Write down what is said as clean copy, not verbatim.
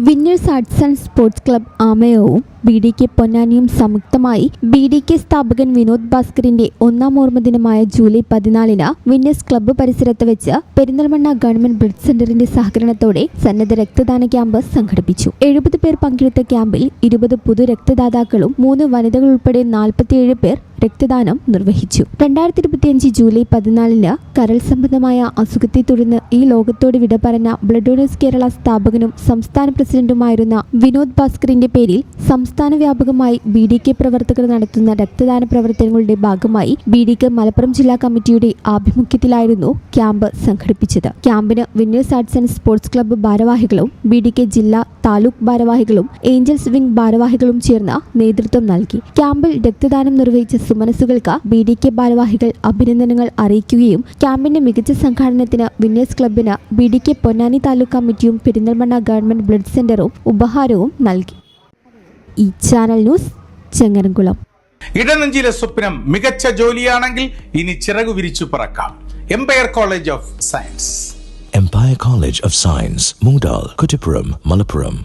Winners arts and sports club ആമയവും BDK പൊന്നാനിയും സംയുക്തമായി BDK സ്ഥാപകൻ വിനോദ് ഭാസ്കറിന്റെ ഒന്നാം ഓർമ്മദിനമായ ജൂലൈ 14 വിന്നേഴ്സ് ക്ലബ്ബ് പരിസരത്ത് വെച്ച് പെരിന്തൽമണ്ണ ഗവൺമെന്റ് ബ്ലഡ് സെന്ററിന്റെ സഹകരണത്തോടെ സന്നദ്ധ രക്തദാന ക്യാമ്പ് സംഘടിപ്പിച്ചു. 70 പേർ പങ്കെടുത്ത ക്യാമ്പിൽ 20 പുതു രക്തദാതാക്കളും 3 വനിതകൾ ഉൾപ്പെടെ 47 പേർ രക്തദാനം നിർവഹിച്ചു. 2025 ജൂലൈ 14 കരൾ സംബന്ധമായ അസുഖത്തെ തുടർന്ന് ഈ ലോകത്തോട് വിട പറഞ്ഞ ബ്ലഡ് ഡോണേഴ്സ് കേരള സ്ഥാപകനും സംസ്ഥാന പ്രസിഡന്റുമായിരുന്ന വിനോദ് ഭാസ്കറിന്റെ പേരിൽ സംസ്ഥാന വ്യാപകമായി BDK പ്രവർത്തകർ നടത്തുന്ന രക്തദാന പ്രവർത്തനങ്ങളുടെ ഭാഗമായി BDK മലപ്പുറം ജില്ലാ കമ്മിറ്റിയുടെ ആഭിമുഖ്യത്തിലായിരുന്നു ക്യാമ്പ് സംഘടിപ്പിച്ചത്. ക്യാമ്പിന് winners arts and sports club ഭാരവാഹികളും BDK ജില്ലാ താലൂക്ക് ഭാരവാഹികളും ഏഞ്ചൽസ് വിംഗ് ഭാരവാഹികളും ചേർന്ന് നേതൃത്വം നൽകി. ക്യാമ്പിൽ രക്തദാനം നിർവഹിച്ച സുമനസുകൾക്ക് BDK ഭാരവാഹികൾ അഭിനന്ദനങ്ങൾ അറിയിക്കുകയും ക്യാമ്പിന്റെ മികച്ച സംഘാടനത്തിന് വിന്നേഴ്സ് ക്ലബ്ബിന് BDK പൊന്നാനി താലൂക്ക് കമ്മിറ്റിയും പെരിന്തൽമണ്ണ ഗവൺമെന്റ് ബ്ലഡ് സെന്ററും ഉപഹാരവും നൽകി. ഈ ചാനൽ ന്യൂസ് ചെങ്ങരംകുളം. ഇടനെഞ്ചിലെ സ്വപ്നം മികച്ച ജോലിയാണെങ്കിൽ ഇനി ചിറകു വിരിച്ചു പറക്കാം. Empire College of Science. Empire College of Science, Moondal, Kuttipuram, Malappuram.